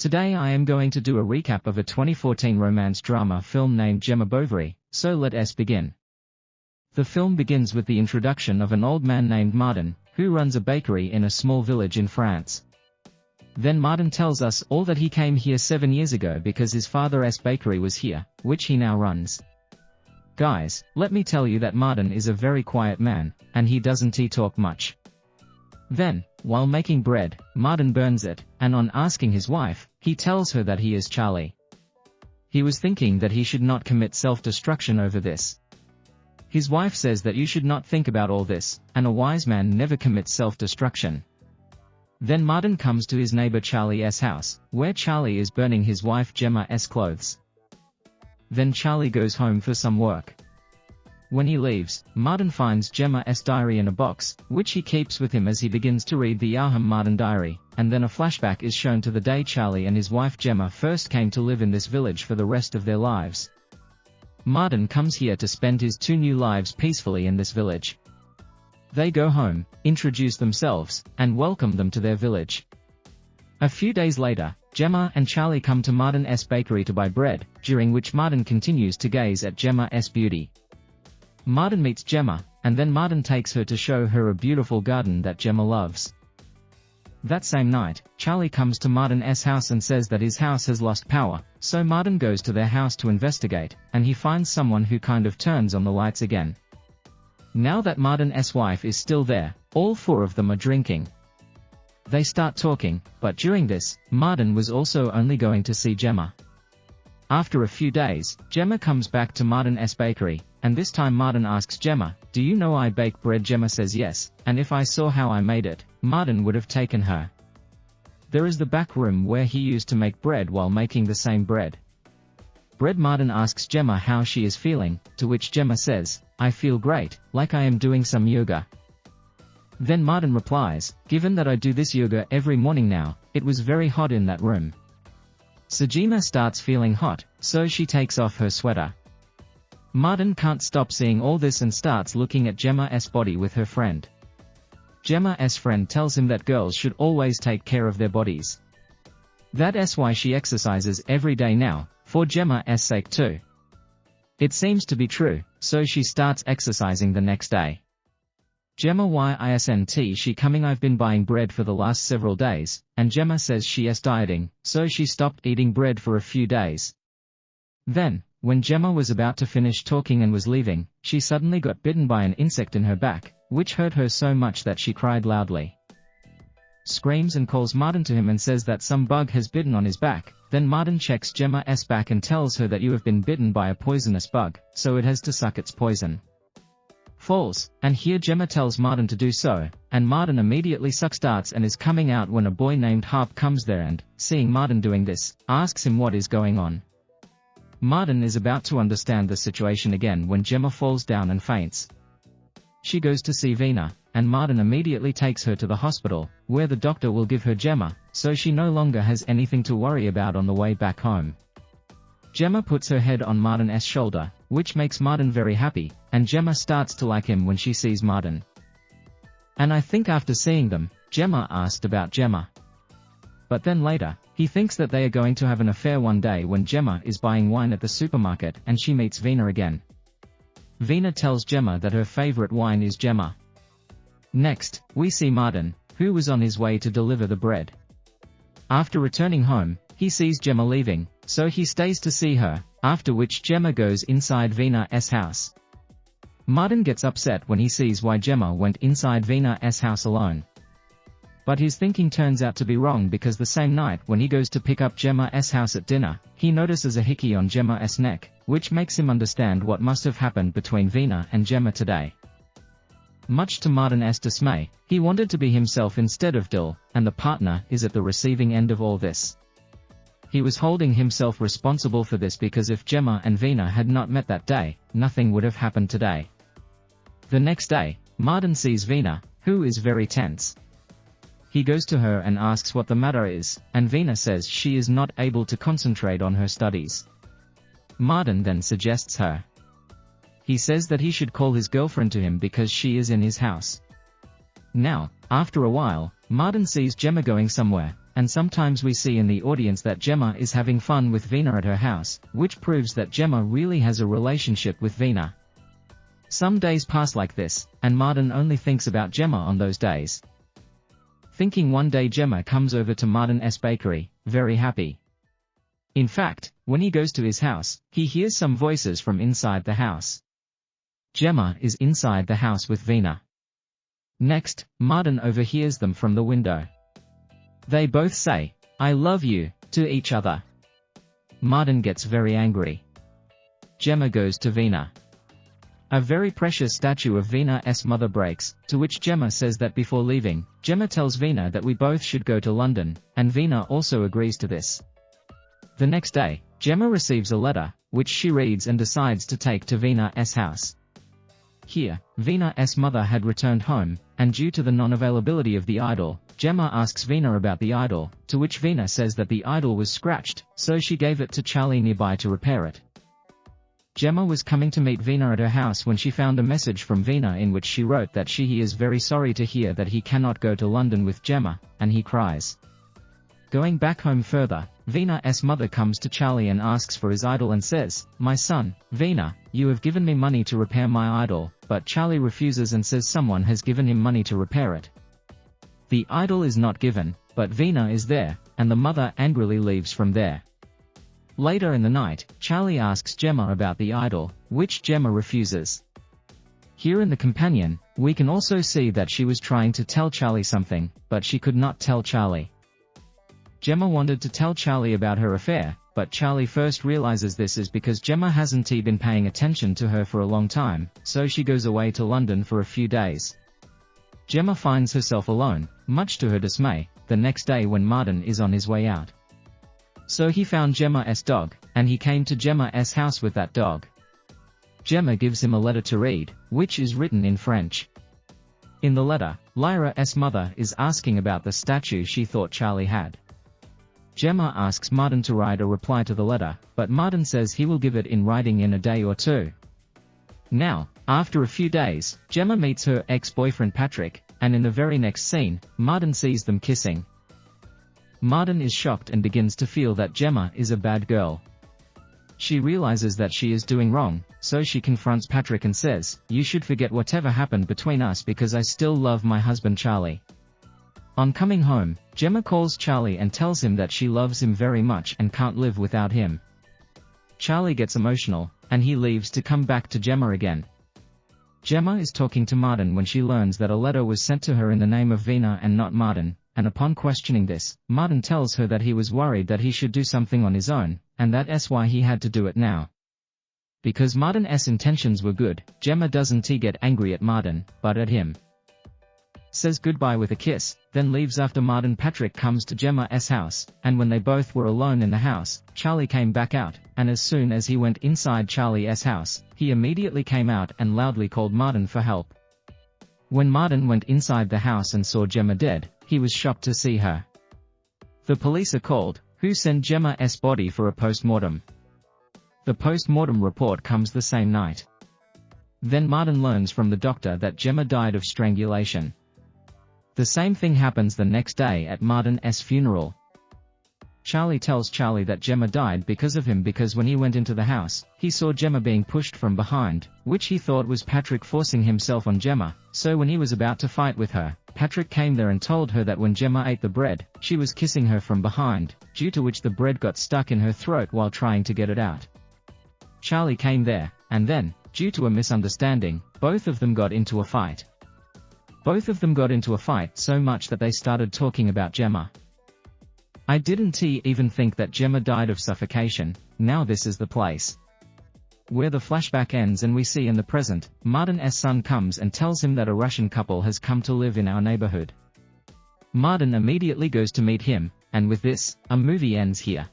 Today I am going to do a recap of a 2014 romance drama film named Gemma Bovary, so let us begin. The film begins with the introduction of an old man named Martin, who runs a bakery in a small village in France. Then Martin tells us all that he came here 7 years ago because his father's bakery was here, which he now runs. Guys, let me tell you that Martin is a very quiet man, and he doesn't talk much. Then, while making bread, Martin burns it, and on asking his wife, he tells her that he is Charlie. He was thinking that he should not commit self-destruction over this. His wife says that you should not think about all this, and a wise man never commits self-destruction. Then Martin comes to his neighbor Charlie's house, where Charlie is burning his wife Gemma's clothes. Then Charlie goes home for some work. When he leaves, Martin finds Gemma's diary in a box, which he keeps with him as he begins to read the Martin diary, and then a flashback is shown to the day Charlie and his wife Gemma first came to live in this village for the rest of their lives. Martin comes here to spend his 2 new lives peacefully in this village. They go home, introduce themselves, and welcome them to their village. A few days later, Gemma and Charlie come to Martin's bakery to buy bread, during which Martin continues to gaze at Gemma's beauty. Martin meets Gemma, and then Martin takes her to show her a beautiful garden that Gemma loves. That same night, Charlie comes to Martin's house and says that his house has lost power, so Martin goes to their house to investigate, and he finds someone who kind of turns on the lights again. Now that Martin's wife is still there, all 4 of them are drinking. They start talking, but during this, Martin was also only going to see Gemma. After a few days, Gemma comes back to Martin's bakery, and this time Martin asks Gemma, "Do you know I bake bread?" Gemma says yes, and if I saw how I made it, Martin would have taken her. There is the back room where he used to make bread while making the same bread. Martin asks Gemma how she is feeling, to which Gemma says, "I feel great, like I am doing some yoga." Then Martin replies, "Given that I do this yoga every morning now, it was very hot in that room." So Gemma starts feeling hot, so she takes off her sweater. Martin can't stop seeing all this and starts looking at Gemma's body with her friend. Gemma's friend tells him that girls should always take care of their bodies. That's why she exercises every day now, for Gemma's sake too. It seems to be true, so she starts exercising the next day. Gemma isn't she coming? I've been buying bread for the last several days, and Gemma says she is dieting, so she stopped eating bread for a few days. Then, when Gemma was about to finish talking and was leaving, she suddenly got bitten by an insect in her back, which hurt her so much that she cried loudly. Screams and calls Martin to him and says that some bug has bitten on his back. Then Martin checks Gemma's back and tells her that you have been bitten by a poisonous bug, so it has to suck its poison. Falls, and here Gemma tells Martin to do so, and Martin immediately sucks darts and is coming out when a boy named Harp comes there and, seeing Martin doing this, asks him what is going on. Martin is about to understand the situation again when Gemma falls down and faints. She goes to see Vina, and Martin immediately takes her to the hospital, where the doctor will give her Gemma, so she no longer has anything to worry about on the way back home. Gemma puts her head on Martin's shoulder, which makes Martin very happy, and Gemma starts to like him when she sees Martin. And I think after seeing them, Gemma asked about Gemma. But then later, he thinks that they are going to have an affair one day when Gemma is buying wine at the supermarket and she meets Vina again. Vina tells Gemma that her favorite wine is Gemma. Next, we see Martin, who was on his way to deliver the bread. After returning home, he sees Gemma leaving, so he stays to see her, after which Gemma goes inside Vina's house. Martin gets upset when he sees why Gemma went inside Vina's house alone. But his thinking turns out to be wrong because the same night when he goes to pick up Gemma's house at dinner, he notices a hickey on Gemma's neck, which makes him understand what must have happened between Vina and Gemma today. Much to Martin's dismay, he wanted to be himself instead of Dill, and the partner is at the receiving end of all this. He was holding himself responsible for this because if Gemma and Vina had not met that day, nothing would have happened today. The next day, Martin sees Vina, who is very tense. He goes to her and asks what the matter is, and Vina says she is not able to concentrate on her studies. Martin then suggests her. He says that he should call his girlfriend to him because she is in his house. Now, after a while, Martin sees Gemma going somewhere, and sometimes we see in the audience that Gemma is having fun with Vina at her house, which proves that Gemma really has a relationship with Vina. Some days pass like this, and Martin only thinks about Gemma on those days. Thinking one day Gemma comes over to Martin's bakery, very happy. In fact, when he goes to his house, he hears some voices from inside the house. Gemma is inside the house with Vina. Next, Martin overhears them from the window. They both say, "I love you," to each other. Martin gets very angry. Gemma goes to Vina. A very precious statue of Vina's mother breaks, to which Gemma says that before leaving, Gemma tells Vina that we both should go to London, and Vina also agrees to this. The next day, Gemma receives a letter, which she reads and decides to take to Vina's house. Here, Vina's mother had returned home, and due to the non-availability of the idol, Gemma asks Vina about the idol, to which Vina says that the idol was scratched, so she gave it to Charlie nearby to repair it. Gemma was coming to meet Vina at her house when she found a message from Vina in which she wrote that he is very sorry to hear that he cannot go to London with Gemma, and he cries. Going back home further, Vina's mother comes to Charlie and asks for his idol and says, "My son, Vina, you have given me money to repair my idol," but Charlie refuses and says someone has given him money to repair it. The idol is not given, but Vina is there, and the mother angrily leaves from there. Later in the night, Charlie asks Gemma about the idol, which Gemma refuses. Here in the companion, we can also see that she was trying to tell Charlie something, but she could not tell Charlie. Gemma wanted to tell Charlie about her affair, but Charlie first realizes this is because Gemma hasn't been paying attention to her for a long time, so she goes away to London for a few days. Gemma finds herself alone, much to her dismay, the next day when Martin is on his way out. So he found Gemma's dog, and he came to Gemma's house with that dog. Gemma gives him a letter to read, which is written in French. In the letter, Lyra's mother is asking about the statue she thought Charlie had. Gemma asks Martin to write a reply to the letter, but Martin says he will give it in writing in a day or two. Now, after a few days, Gemma meets her ex-boyfriend Patrick, and in the very next scene, Martin sees them kissing. Martin is shocked and begins to feel that Gemma is a bad girl. She realizes that she is doing wrong, so she confronts Patrick and says, "You should forget whatever happened between us because I still love my husband Charlie." On coming home, Gemma calls Charlie and tells him that she loves him very much and can't live without him. Charlie gets emotional, and he leaves to come back to Gemma again. Gemma is talking to Martin when she learns that a letter was sent to her in the name of Vina and not Martin, and upon questioning this, Martin tells her that he was worried that he should do something on his own, and that's why he had to do it now. Because Martin's intentions were good, Gemma doesn't get angry at Martin, but at him. Says goodbye with a kiss, then leaves after Martin. Patrick comes to Gemma's house, and when they both were alone in the house, Charlie came back out, and as soon as he went inside Charlie's house, he immediately came out and loudly called Martin for help. When Martin went inside the house and saw Gemma dead, he was shocked to see her. The police are called, who send Gemma's body for a post-mortem. The post-mortem report comes the same night. Then Martin learns from the doctor that Gemma died of strangulation. The same thing happens the next day at Martin's funeral. Charlie tells Charlie that Gemma died because of him because when he went into the house, he saw Gemma being pushed from behind, which he thought was Patrick forcing himself on Gemma, so when he was about to fight with her, Patrick came there and told her that when Gemma ate the bread, she was kissing her from behind, due to which the bread got stuck in her throat while trying to get it out. Charlie came there, and then, due to a misunderstanding, both of them got into a fight. Both of them got into a fight so much that they started talking about Gemma. I didn't even think that Gemma died of suffocation. Now this is the place where the flashback ends and we see in the present, Martin's son comes and tells him that a Russian couple has come to live in our neighborhood. Martin immediately goes to meet him, and with this, a movie ends here.